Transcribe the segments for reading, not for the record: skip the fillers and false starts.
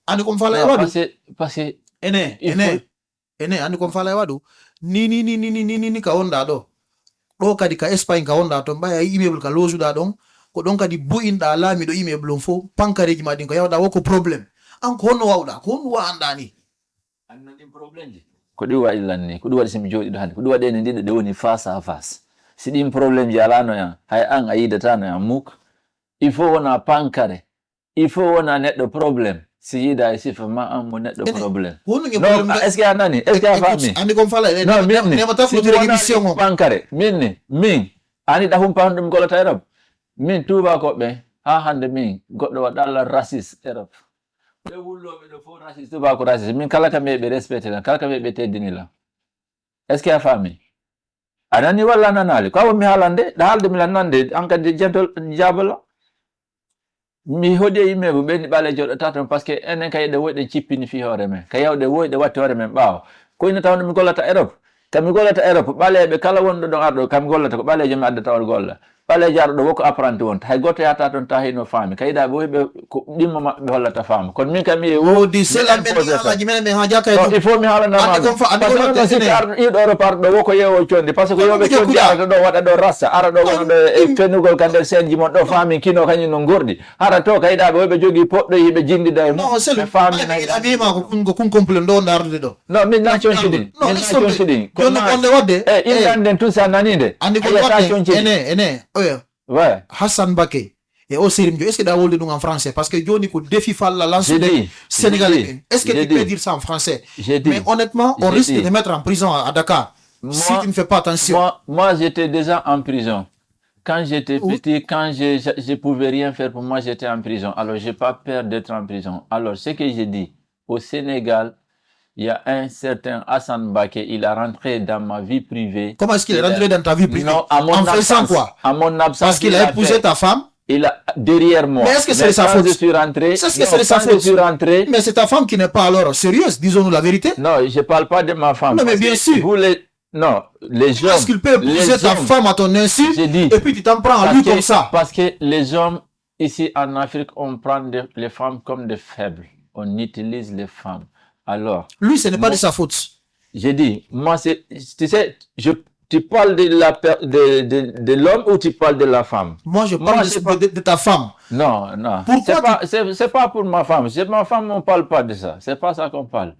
Andi kom fala Non, wadu. parce que Ene andi kom fala wadu. Ni ka onda do. Do kadi ka Espagne ka onda to mbaya immeuble ka loju da don. Ko don kadi buin da lami do immeuble fo pankare ji madin ko yawda woko problem. An ko no wawda ko no anda ni. Annan problem ji. Ko di wa illan ni ko di wa sim jodi do hande ko di wa de ndi de woni face à face. Si dim problem ji alano ya hay an ayida tano ya muk. Il faut wona pankare. Il faut wona neddo problem. Si yida si fa ma am mo neddo problem. Wono nge Non, problem est-ce qu'il y en a ni? Est-ce qu'il y a famille? Andi kom fala Non, ne mata fu dire émission mo. pankare min ani da hum pandum golata Europe min tuba ko be ha hande min goddo wadalla raciste Europe be wullobe do fo raciste tuba ko raciste min kala kam be respecté la kala kam be teddini la est-ce qu'il y a famille anani wala nanali ko mi halande da halde mi lanande anka de gentle jabala mi hodi yimbe bu ben bale jodo taton parce que enen kay de wode cippini fi hore men kay yawde wode watti hore men baaw ko ina tawno mi golata Europe kam mi golata Europe baleebe kala wondo don ardo kam gollata ko baleeje mi adda tawol golla baleeje ardo woko apprenti won hay goto yata ton tahino faami kayda bo be ko dimma mabbe hollata faam kon min kam mi wodi sela men alaji men ha jaka il faut mi hala na ma si ardo ido Europe ardo woko yewo condi parce que yobe condi ardo do wada do rassa ardo wono do e fenugol kande senji mon do faami kino kanyi no gordi ara to kayda be jogi poddo yibe jindida e no sel faami na amima ko kun komple do ndarde do no min na chonchidi min na chonchidi on the wadde il tout ça naninde andi ko wadde ene ouais Hassan Baké et au Sérim est-ce que da wolde en français parce que Johnny ko défi fall la lance des Sénégalais est-ce que tu peux dire ça en français mais honnêtement on risque de mettre en prison à Dakar si tu ne fais pas attention moi j'étais déjà en prison quand j'étais petit quand je pouvais rien faire pour moi j'étais en prison alors j'ai pas peur d'être en prison alors ce que j'ai dit au Sénégal il y a un certain Hassan Baké, il est rentré dans ma vie privée. Comment est-ce qu'il est rentré dans ta vie privée? Non, à mon absence. Quoi? À mon absence. Parce qu'il a épousé ta femme? Il a derrière moi. Mais est-ce que c'est sa faute? Je suis rentré. Est-ce que c'est sa faute? Je suis rentré. Mais c'est ta femme qui n'est pas alors sérieuse, disons-nous la vérité. Non, je parle pas de ma femme. Non, mais bien sûr. Vous non, les hommes. Est-ce qu'il peut épouser ta femme à ton insu? J'ai dit. Et puis tu t'en prends à lui comme ça. Parce que les hommes ici en Afrique, on prend les femmes comme des faibles. On utilise les femmes. Alors, lui, ce n'est pas de sa faute. J'ai dit, moi, tu sais, tu parles de l'homme ou tu parles de la femme? Moi, je parle de ta femme. Non. Pourquoi c'est pas pour ma femme. C'est ma femme, on parle pas de ça. C'est pas ça qu'on parle.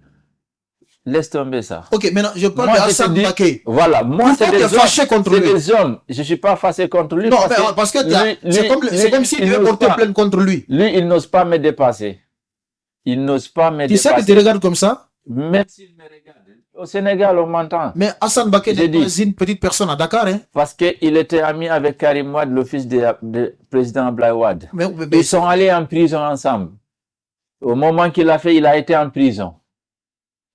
Laisse tomber ça. Ok, maintenant, je parle de Hassan Baké. Voilà, moi, c'est des hommes. Je suis pas fâché contre lui. Non, parce que c'est comme s'il devait porter plainte contre lui. Lui, il n'ose pas me dépasser. Il n'ose pas me dépasser. Tu sais que tu regardes comme ça? Merci, il me regarde. Au Sénégal, on m'entend. Mais Hassan Baké n'est pas une petite personne à Dakar, hein? Parce qu'il était ami avec Karim Wade, le fils du président Abdoulaye Wade. Ils sont allés en prison ensemble. Au moment qu'il a fait, il a été en prison.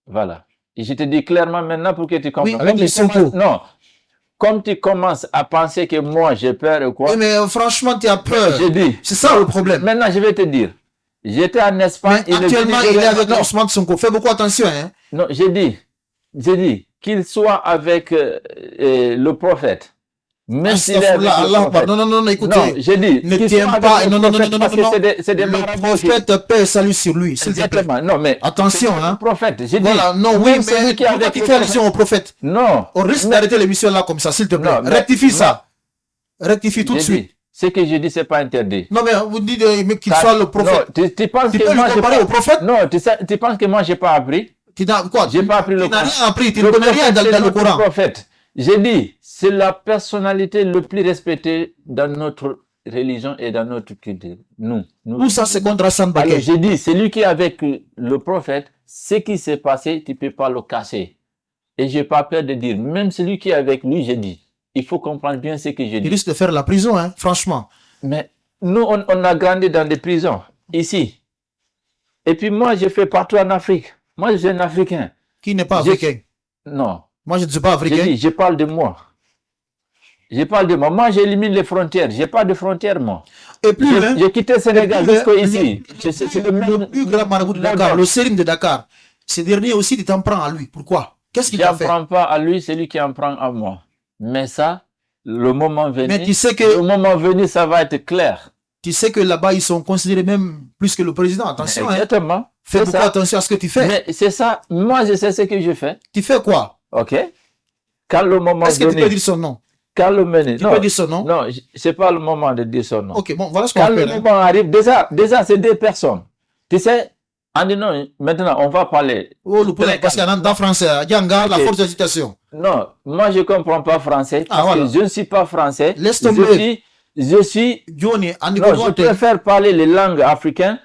Voilà. Et je te dis clairement maintenant pour que tu comprennes. Oui, avec les Sonko. Non. Comme tu commences à penser que moi, j'ai peur ou quoi. Oui, mais franchement, tu as peur. J'ai dit. C'est ça le problème. Maintenant, je vais te dire. J'étais en Espagne. Actuellement, il est avec Ousmane Sonko. Fais beaucoup attention, hein. Non, j'ai dit qu'il soit avec le prophète. Même s'il est avec le prophète. Non, écoutez. Non, j'ai dit. Ne tiens pas. Non. C'est des le prophète, paix et salut sur lui. Exactement. Non, mais. Attention, hein. Le prophète. J'ai dit. Voilà, non, oui, mais pourquoi tu fais allusion au prophète? Non. On risque d'arrêter l'émission là comme ça, s'il te plaît. Rectifie ça. Rectifie tout de suite. Ce que je dis, c'est pas interdit. Non, mais vous dites qu'il soit le prophète. Non, tu penses que moi, j'ai pas au prophète? Non, tu penses que moi, j'ai pas appris? Quoi? J'ai pas appris le Coran. Tu n'as rien appris, tu ne connais rien dans le Coran. Prophète. J'ai dit, c'est la personnalité le plus respectée dans notre religion et dans notre culture. Nous. Tout ça, c'est contre Hassan Baké. Alors, j'ai dit, celui qui est avec le prophète, ce qui s'est passé, tu peux pas le cacher. Et j'ai pas peur de dire, même celui qui est avec lui, j'ai dit. Il faut comprendre bien ce que je dis. Il risque de faire la prison, hein, franchement. Mais nous, on a grandi dans des prisons, ici. Et puis moi, j'ai fait partout en Afrique. Moi, je suis un Africain. Qui n'est pas africain? Non. Moi, je ne suis pas africain. Je parle de moi. Je parle de moi. Moi, j'élimine les frontières. J'ai pas de frontières, moi. Et puis, j'ai quitté le Sénégal jusqu'ici. C'est le plus grand marabout de Dakar, le Sérim de Dakar. Ce dernier aussi, tu t'en prends à lui. Pourquoi? Qu'est-ce qu'il a fait? Je n'en prends pas à lui, c'est lui qui en prend à moi. Mais ça, le moment venu, mais tu sais que le moment venu, ça va être clair. Tu sais que là-bas, ils sont considérés même plus que le président. Attention. Exactement. Hein. Fais C'est beaucoup ça. attention à ce que tu fais. Mais c'est ça. Moi, je sais ce que je fais. Tu fais quoi? OK? Quand le moment Est-ce que tu peux donné, dire son nom? quand le moment, Tu peux dire son nom? non, c'est pas le moment de dire son nom. Ok, bon, voilà ce qu'on Quand le appelle. Hein. moment arrive, déjà, c'est deux personnes. Tu sais, Andy, non, maintenant, on va parler. Oh, le problème, parce qu'il y en a dans français, Djanga, la Ok. force d'agitation. Non, moi, je comprends pas français parce voilà. que je ne suis pas français. Laisse tomber. Je suis, Johnny, Andy non, je Godoate. préfère parler les langues africaines.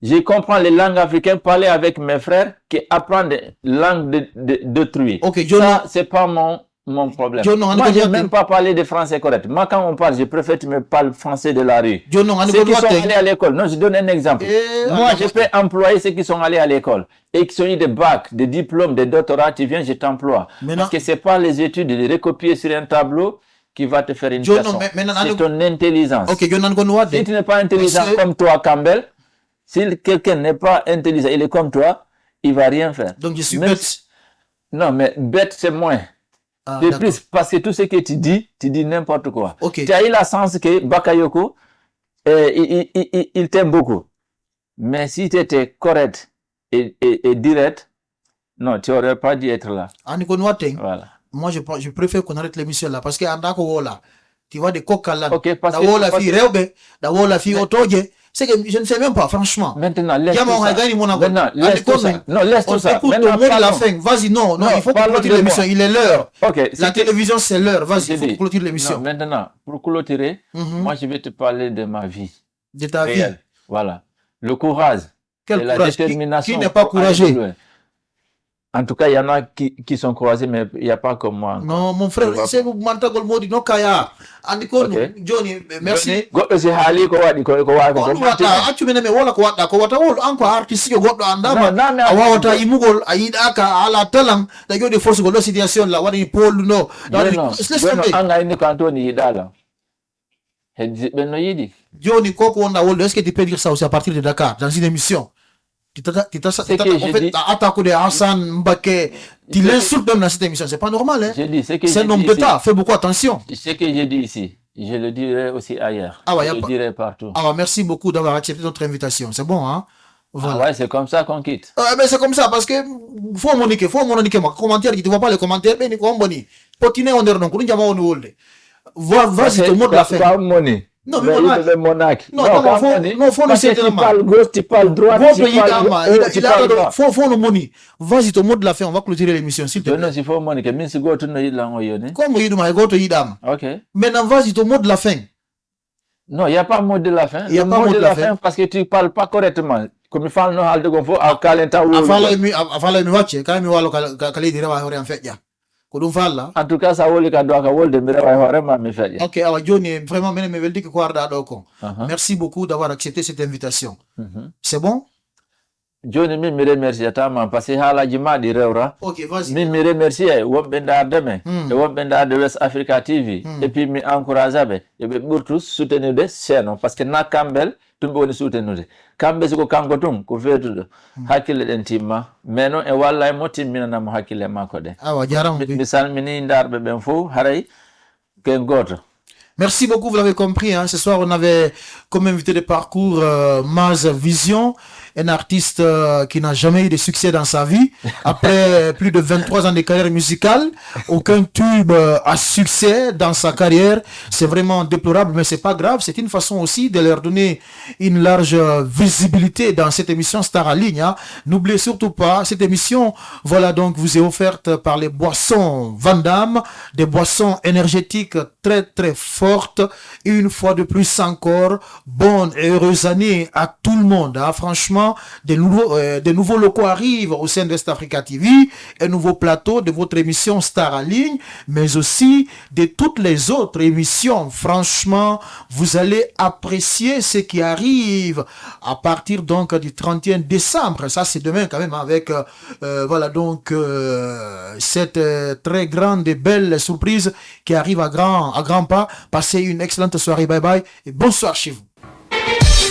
Je comprends les langues africaines, parler avec mes frères, qui apprendre les langues d'autrui. Ok, Johnny. Ça, c'est pas mon problème. Johnny, Andy Moi, je n'ai Godoate. même pas parlé de français correct. Moi, quand on parle, je préfère que tu me parles français de la rue. Johnny, Andy Ceux qui sont Godoate. allés à l'école. Non, je donne un exemple. Moi, je peux employer ceux qui sont allés à l'école et qui ont eu des bacs, des diplômes, des doctorats. Tu viens, je t'emploie. Maintenant- Parce que c'est pas les études de les recopier sur un tableau qui va te faire une Johnny, personne. maintenant, C'est ton intelligence. Ok, Johnny Andy Godoate. Si tu n'es pas intelligent Monsieur- comme toi, Campbell, si quelqu'un n'est pas intelligent, il est comme toi, il va rien faire. Donc je suis Même bête. si- Non, mais bête, c'est moins. Ah, De d'accord. plus, parce que tout ce que tu dis n'importe quoi. Ok. Tu as eu la chance que Bakayoko, il t'aime beaucoup. Mais si tu étais correct et direct, non, tu n'aurais pas dû être là. Andy Godoate. Voilà. Moi, je préfère qu'on arrête l'émission là parce que Andako Wola, tu vois des coques là. Ok, parce Da que- Wola parce fi que- Reube, da Wola fi Otoje. C'est que je ne sais même pas, franchement. Maintenant, laisse Diamant tout ça. Haïgani, mon ami. Maintenant, laisse tout ça. Non, laisse On tout ça. écoute Maintenant, le mot de la parlons. fin. Vas-y, non, Non, il faut qu'on parlons clôture de l'émission. moi. Il est l'heure. Ok, La c'était- télévision, c'est l'heure. Vas-y, J'ai il faut dit. qu'on clôture Non, l'émission. maintenant, pour clôturer, Mhm. moi, je vais te parler de ma vie. De ta vie. réelle. Voilà. Le courage. Quel et la courage. détermination. Qui n'est pas pour aller courageux? loin. En tout cas, il y en a qui sont courageux, mais il n'y a pas comme moi. encore. Non, mon frère, Je vois c'est Mantagol Modi, no Kaya. Andiko, Ok. Johnny, merci. Johnny, goɗɗo si haali ko waɗi ko wawi ko On wata accu mene me wala ko wadda ko wata wol anko artiste ko goddo andama Non, non, mais- a wawata imugol a yida ka ala talang da jodi force go do situation la wadi pol no jono anga indi ko antoni yiɗala heddiɓe no yiɗi Johnny koko wonda woldo est-ce que tu peux dire ça aussi à partir de Dakar dans une émission C'est que j'ai dit- attaque de Hassan Mbaké tu l'insultes même dans cette émission c'est pas normal hein je dis ce que c'est j'ai un homme dit d'état fais beaucoup attention ici. Ce que j'ai dit ici je le dirai aussi ailleurs. Ah ouais, y a Je le pas- dirai partout. alors merci beaucoup d'avoir accepté notre invitation c'est bon hein voilà Ah ouais, c'est comme ça qu'on quitte. Mais c'est comme ça parce que faut moniquer moi commentaire qui tu vois pas les commentaires mais ni ko boni potine on donc nous jamon on wolde vas-y tout le monde l'a fait Pas money. Non, mais Monac. Monac. Non, non, pas faut- money. non, faut le Parce que céder la tu main. parles gauche, tu parles droite, Votre tu parles Yidama, tu il parles a droit. faut le money vas-y tout le monde l'a fait on va clôturer l'émission s'il te Je plaît ne sais pas money que min si go to no yidla ngo yone. comme Yidama go to Yidama OK. maintenant vas-y tout le monde l'a fin Non, il n'y a pas mot de la fin. Il y a Le pas mot de la fin parce que tu parles pas correctement. Comme il faut no halde gon fo a kalenta wo. afala mi wacce kala mi walo kala dire wa hore en feƴƴa ko ɗum falla En tout cas, ça woli ka do ka wolde mi rewa vraiment mi feƴƴa. ok awa joni vraiment minen mi weldiki ko warɗa ɗo ko Uh-huh. merci beaucoup d'avoir accepté cette invitation Mhm. c'est bon Joni min mi remercie tama parce que haalaji ma ɗi rewra. ok vas-y Min mi remercie wonɓe darde men Mm. e wonɓe darde West Africa TV Mm. et puis mi encourage ɓe yoɓe ɓurtu soutenude chaîne o par ce que na kamɓel tumɓe woni soutenude kamɓe siko kanko tun ko feetuɗo hakkille ɗen timma mais noon e walla e mo timminanamo hakkille makko ɗen awa jarama mi salmini darɓe ɓen fof haray ken goto. Merci beaucoup, vous l'avez compris. Hein. Ce soir, on avait comme invité de parcours Maz Vision, un artiste qui n'a jamais eu de succès dans sa vie. Après plus de 23 ans de carrière musicale, aucun tube à succès dans sa carrière. C'est vraiment déplorable, mais c'est pas grave. C'est une façon aussi de leur donner une large visibilité dans cette émission Star en ligne. Hein. N'oubliez surtout pas, cette émission, voilà donc, vous est offerte par les boissons Van Damme, des boissons énergétiques très très fortes. Et une fois de plus encore, bonne et heureuse année à tout le monde. Hein. Franchement, des nouveaux locaux arrivent au sein d'Est Africa TV, un nouveau plateau de votre émission Star en ligne, mais aussi de toutes les autres émissions. Franchement, vous allez apprécier ce qui arrive à partir donc du 31 décembre. Ça, c'est demain quand même avec voilà donc cette très grande et belle surprise qui arrive à grands pas. Passez une excellente soirée. Bye bye et bonsoir chez vous.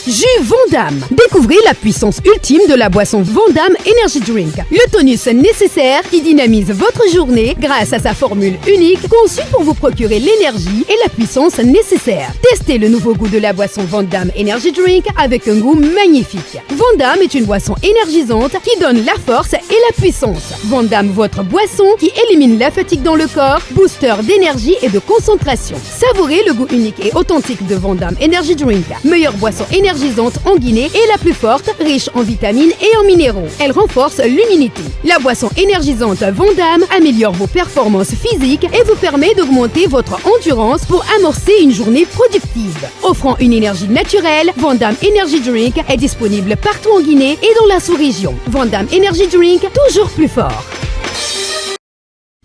Jus Vandame. Découvrez la puissance ultime de la boisson Vandame Energy Drink. Le tonus nécessaire qui dynamise votre journée grâce à sa formule unique conçue pour vous procurer l'énergie et la puissance nécessaires. Testez le nouveau goût de la boisson Vandame Energy Drink avec un goût magnifique. Vandame est une boisson énergisante qui donne la force et la puissance. Vandame, votre boisson qui élimine la fatigue dans le corps, booster d'énergie et de concentration. Savourez le goût unique et authentique de Vandame Energy Drink. Meilleure boisson énergisante en Guinée et la plus forte, riche en vitamines et en minéraux. Elle renforce l'immunité. La boisson énergisante Vandame améliore vos performances physiques et vous permet d'augmenter votre endurance pour amorcer une journée productive. Offrant une énergie naturelle, Vandame Energy Drink est disponible partout en Guinée et dans la sous-région. Vandame Energy Drink, toujours plus fort.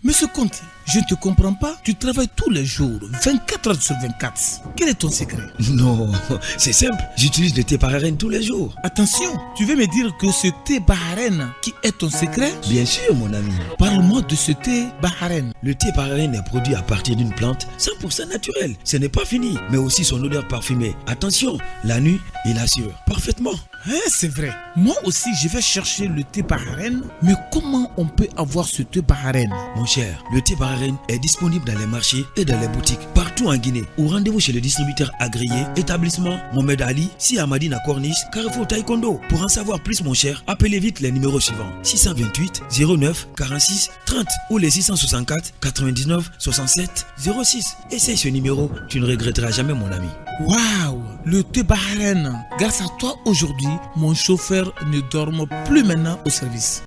Monsieur Conti, je ne te comprends pas. Tu travailles tous les jours, 24 heures sur 24. Quel est ton secret? Non, c'est simple. J'utilise le thé Baharen tous les jours. Attention, tu veux me dire que ce thé Baharen qui est ton secret? Bien sûr, mon ami. Parle-moi de ce thé Baharen. Le thé Baharen est produit à partir d'une plante 100% naturelle. Ce n'est pas fini, mais aussi son odeur parfumée. Attention, la nuit, il assure parfaitement. C'est vrai. Moi aussi, je vais chercher le thé Baharen. Mais comment on peut avoir ce thé Baharen? Mon cher, le thé Baharen est disponible dans les marchés et dans les boutiques partout en Guinée. Ou rendez-vous chez le distributeur agréé, établissement Mohamed Ali, Si Amadine à Corniche, Carrefour Taekwondo. Pour en savoir plus, mon cher, appelez vite les numéros suivants: 628 09 46 30 ou les 664 99 67 06. Essaye ce numéro, tu ne regretteras jamais, mon ami. Waouh, le thé Baharen. Grâce à toi aujourd'hui, mon chauffeur ne dort plus maintenant au service.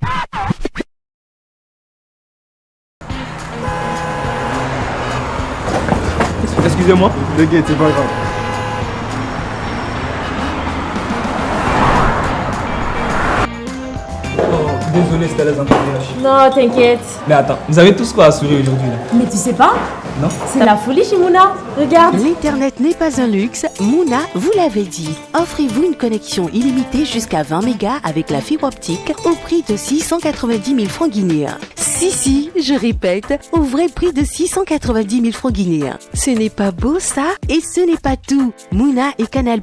Excusez-moi. T'inquiète, c'est pas grave. Désolé, c'était les embouteillages. Non, t'inquiète. Mais attends, vous avez tous quoi assurer aujourd'hui là? Mais tu sais pas? Non. C'est la folie chez Mouna. Regarde. L'Internet n'est pas un luxe. Mouna vous l'avait dit. Offrez-vous une connexion illimitée jusqu'à 20 mégas avec la fibre optique au prix de 690 000 francs guinéens. Si, je répète, au vrai prix de 690 000 francs guinéens. Ce n'est pas beau ça? Et ce n'est pas tout. Mouna et Canal+,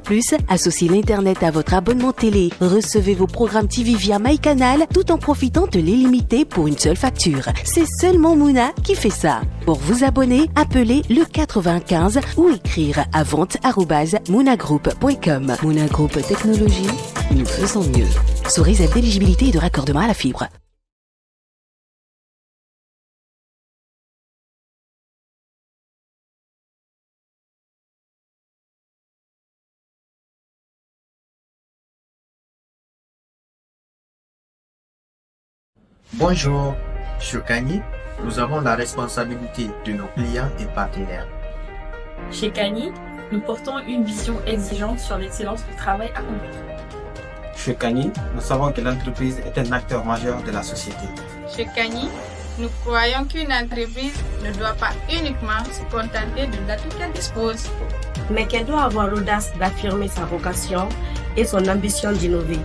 associez l'Internet à votre abonnement télé. Recevez vos programmes TV via MyCanal tout en profitant de l'illimité pour une seule facture. C'est seulement Mouna qui fait ça. Pour vous abonner, appelez le 95 ou écrire à vente@moonagroup.com. Moona Group Technologie, nous faisons mieux. Sous réserve d'éligibilité et de raccordement à la fibre. Bonjour, chez Kani, nous avons la responsabilité de nos clients et partenaires. Chez Kani, nous portons une vision exigeante sur l'excellence du travail accompli. Chez Kani, nous savons que l'entreprise est un acteur majeur de la société. Chez Kani, nous croyons qu'une entreprise ne doit pas uniquement se contenter de l'atout qu'elle dispose, mais qu'elle doit avoir l'audace d'affirmer sa vocation et son ambition d'innover.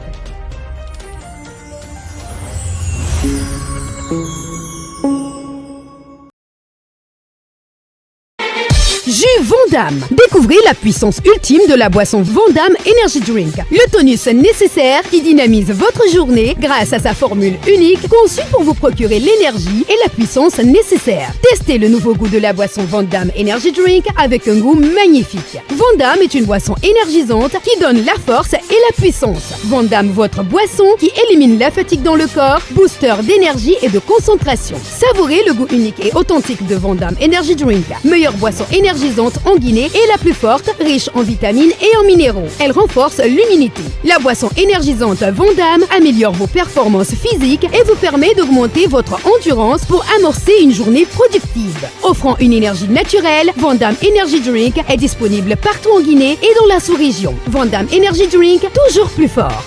Jus Vandame. Découvrez la puissance ultime de la boisson Vandame Energy Drink. Le tonus nécessaire qui dynamise votre journée grâce à sa formule unique conçue pour vous procurer l'énergie et la puissance nécessaires. Testez le nouveau goût de la boisson Vandame Energy Drink avec un goût magnifique. Vandame est une boisson énergisante qui donne la force et la puissance. Vandame, votre boisson qui élimine la fatigue dans le corps, booster d'énergie et de concentration. Savourez le goût unique et authentique de Vandame Energy Drink. Meilleure boisson énergisante en Guinée et la plus forte, riche en vitamines et en minéraux. Elle renforce l'immunité. La boisson énergisante Vandame améliore vos performances physiques et vous permet d'augmenter votre endurance pour amorcer une journée productive. Offrant une énergie naturelle, Vandame Energy Drink est disponible partout en Guinée et dans la sous-région. Vandame Energy Drink, toujours plus fort.